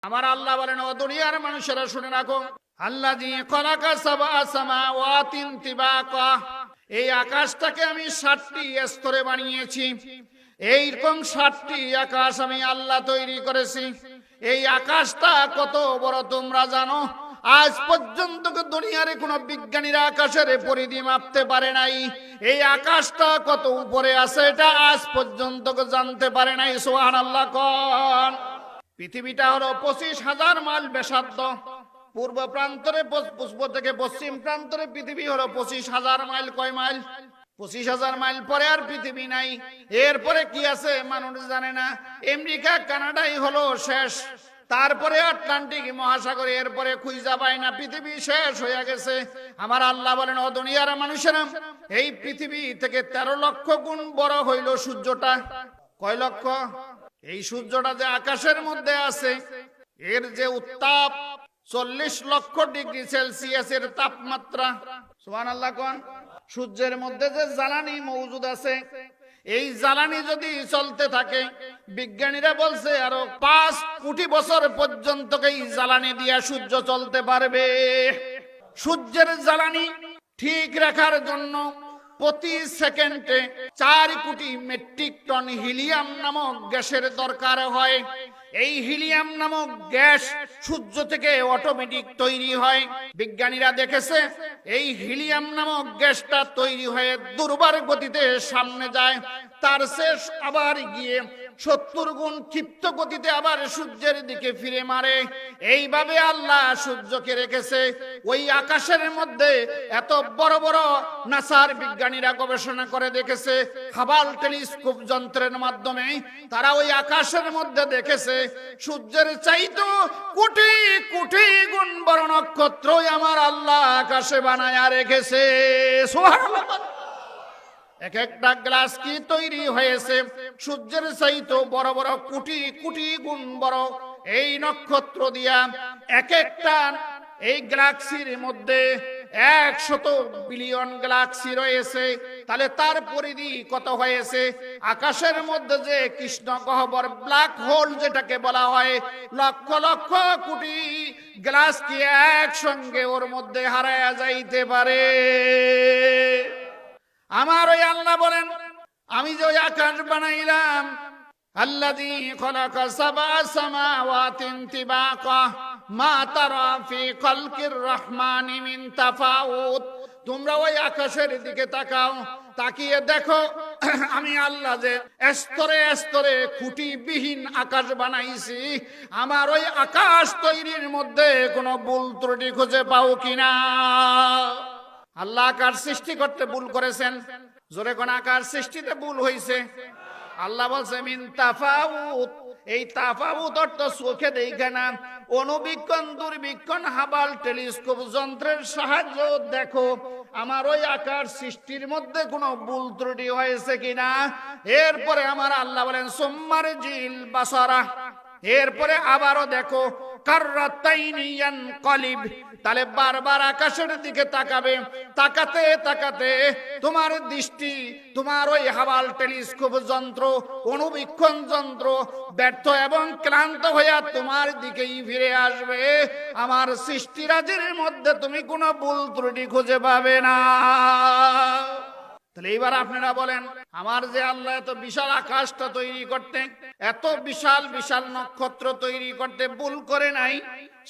আমার আল্লাহ বলেন, ও দুনিয়ার মানুষেরা শুনে রাখো, আল্লাযী খালাকা সাবআ সামাওয়াতিন তিবাকা, এই আকাশটাকে আমি 7টি স্তরে বানিয়েছি। এইরকম 7টি আকাশ আমি আল্লাহ তৈরি করেছি। এই আকাশটা কত বড় তোমরা জানো? আজ পর্যন্ত দুনিয়ার কোন বিজ্ঞানীরা আকাশের পরিধি মাপতে পারে নাই। এই আকাশটা কত উপরে আছে এটা আজ পর্যন্ত জানতে পারে নাই। সুবহানাল্লাহ কোন। পৃথিবীটা হলো 25,000 মাইল ব্যাসার্ধ। পূর্ব প্রান্তরে পূর্ব থেকে পশ্চিম প্রান্তরে পৃথিবী হলো 25,000 মাইল। কয় মাইল? 25,000 মাইল পরে আর পৃথিবী নাই। এরপরে কি আছে মানুষ জানে না। আমেরিকা কানাডাই হলো শেষ, তারপরে আটলান্টিক মহাসাগর, এরপরে খুঁজা পায় না, পৃথিবী শেষ হয়ে গেছে। আমার আল্লাহ বলেন, ও দুনিয়ার মানুষেরা, এই পৃথিবী থেকে 13 লক্ষ গুণ বড় হইল সূর্যটা। কয় লক্ষ? এই সূর্যটা যে আকাশের মধ্যে আছে, এর যে উত্তাপ 40 লক্ষ ডিগ্রি সেলসিয়াসের তাপমাত্রা। সুবহানাল্লাহ কোন। সূর্যের মধ্যে যে জ্বালানি মজুদ আছে, এই জ্বালানি যদি চলতে থাকে, বিজ্ঞানীরা বলছে আরো 5 কোটি বছর পর্যন্ত এই জ্বালানি দিয়া সূর্য চলতে পারবে। সূর্যের জ্বালানি ঠিক রাখার জন্য প্রতি সেকেন্ডে 4 কোটি মেট্রিক টন হিলিয়াম নামক গ্যাসের দরকার হয়। এই হিলিয়াম নামক গ্যাস সূর্য থেকে অটোমেটিক তৈরি হয়। বিজ্ঞানীরা দেখেছে এই হিলিয়াম নামক গ্যাসটা তৈরি হয়ে দুর্বার গতিতে সামনে যায়, তার শেষ আবার গিয়ে 70 গুণ ক্ষিপ্ত গতিতে আবার সূর্যের দিকে ফিরে মারে। এইভাবে আল্লাহ সূর্যকে রেখেছে। ওই আকাশের মধ্যে এত বড় বড় নাসার বিজ্ঞানীরা গবেষণা করে দেখেছে, হাবাল টেলিস্কোপ যন্ত্রের মাধ্যমে তারা ওই আকাশের মধ্যে দেখেছে সূর্যের চাইতে কোটি কোটি গুণ বড় নক্ষত্রই আমার আল্লাহ আকাশে বানায়া রেখেছে। সুবহানাল্লাহ। এক একটা গ্লাস কি তৈরি হয়েছে সূর্যের চাইতে বড় বড় কোটি কোটি গুণ বড় এই নক্ষত্র দিয়া। এক একটা এই গ্যালাক্সির মধ্যে 100 বিলিয়ন গ্যালাক্সি রয়েছে। তাহলে তার পরিধি কত হয়েছে? আকাশের মধ্যে যে কৃষ্ণ গহ্বর ব্ল্যাক হোল যেটাকে বলা হয়, লক্ষ লক্ষ কোটি গ্যালাক্সি একসঙ্গে ওর মধ্যে হারায়া যাইতে পারে। আমার ওই আল্লাহ বলেন, আমি যে ওই আকাশ বানাইলাম, আল্লাযী খালাকা সাবআ সামাওয়াতিন তিবাকা মা তারা ফি খালকির রহমানি মিন তাফাউত। তোমরা ওই আকাশের দিকে তাকাও, তাকিয়ে দেখো আমি আল্লাহ যে স্তরে স্তরে খুঁটিবিহীন আকাশ বানাইছি। আমার ওই আকাশ তৈরির মধ্যে কোনো ভুল ত্রুটি খুঁজে পাও কিনা? আল্লাহ আকাশ সৃষ্টি করতে ভুল করেছেন? জোরে কোন আকাশ সৃষ্টিতে ভুল হয়েছে? আল্লাহ বলছে মিন তাফাউত। এই তাফাউত অর্থ চোখে দেখে না, অনুবীক্ষণ দূরবীক্ষণ হাবাল টেলিস্কোপ যন্ত্রের সাহায্য দেখো আমার ওই আকাশ সৃষ্টির মধ্যে কোনো ভুল ত্রুটি হয়েছে কিনা। এরপরে আমার আল্লাহ বলেন সুম্মার জিল বাসারা, এরপরে আবারও দেখো কাররাতাইনি ইয়ানকালিব। তাহলে বারবার আকাশের দিকে তাকাবে, তাকাতে তাকাতে তোমার দৃষ্টি তোমার ওই হাবাল টেলিস্কোপ যন্ত্র অনুবীক্ষণ যন্ত্র ব্যর্থ এবং ক্লান্ত হইয়া তোমার দিকেই ফিরে আসবে। আমার সৃষ্টিরাজির মধ্যে তুমি কোনো ভুল ত্রুটি খুঁজে পাবে না। তাহলে এবার আপনারা বলেন, আমার যে আল্লাহ এত বিশাল আকাশটা তৈরি করতে, এত বিশাল বিশাল নক্ষত্র তৈরি করতে ভুল করে নাই,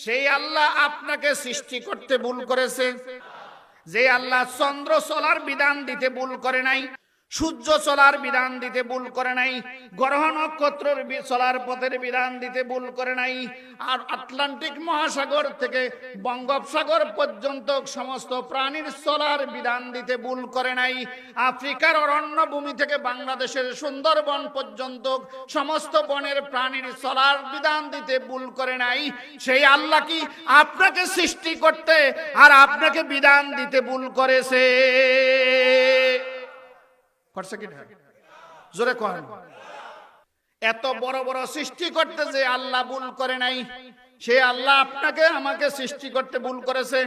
সেই আল্লাহ আপনাকে সৃষ্টি করতে ভুল করেছে? যে আল্লাহ চন্দ্র চলার বিধান দিতে ভুল করে নাই, সূর্য চলার বিধান দিতে ভুল করে নাই, গ্রহ নক্ষত্রের চলার পথের বিধান দিতে ভুল করে নাই, আর আটলান্টিক মহাসাগর থেকে বঙ্গোপসাগর পর্যন্ত সমস্ত প্রাণীর চলার বিধান দিতে ভুল করে নাই, আফ্রিকার অরণ্য ভূমি থেকে বাংলাদেশের সুন্দরবন পর্যন্ত সমস্ত বনের প্রাণীর চলার বিধান দিতে ভুল করে নাই, সেই আল্লাহ কি আপনাকে সৃষ্টি করতে আর আপনাকে বিধান দিতে ভুল করেছে? করছে কি না? জোরে করেন। এত বড় বড় সৃষ্টি করতে যে আল্লাহ ভুল করে নাই, সে আল্লাহ আপনাকে আমাকে সৃষ্টি করতে ভুল করেছে।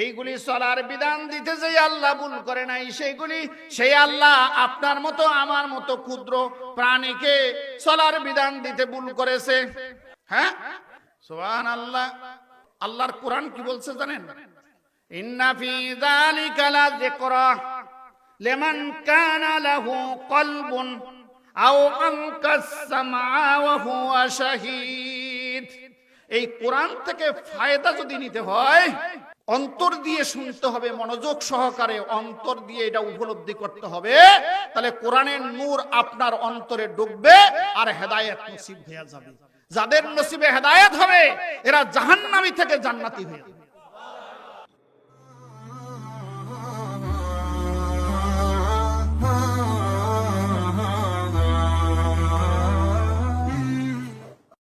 এইগুলি চলার বিধান দিতে যে আল্লাহ ভুল করে নাই, সেইগুলি সেই আল্লাহ আপনার মতো আমার মতো ক্ষুদ্র প্রাণীকে চলার বিধান দিতে ভুল করেছে। হ্যাঁ, সুবহানাল্লাহ। আল্লাহর কোরআন কি বলছে জানেন? ইন্না ফি যালিকা লাযিকরা লিমান কানা লাহু কলবুন আও আলকাস সামআ ওয়া হুয়া শাহীদ। এই কোরআন থেকে ফায়দা যদি নিতে হয় অন্তর দিয়ে শুনতে হবে, মনোযোগ সহকারে অন্তর দিয়ে এটা উপলব্ধি করতে হবে, তাহলে কোরআনের নূর আপনার অন্তরে ঢুকবে আর হেদায়েত নসিব হয়ে যাবে। যাদের নসিবে হেদায়েত হবে এরা জাহান্নামী থেকে জান্নাতি হয়ে যাবে।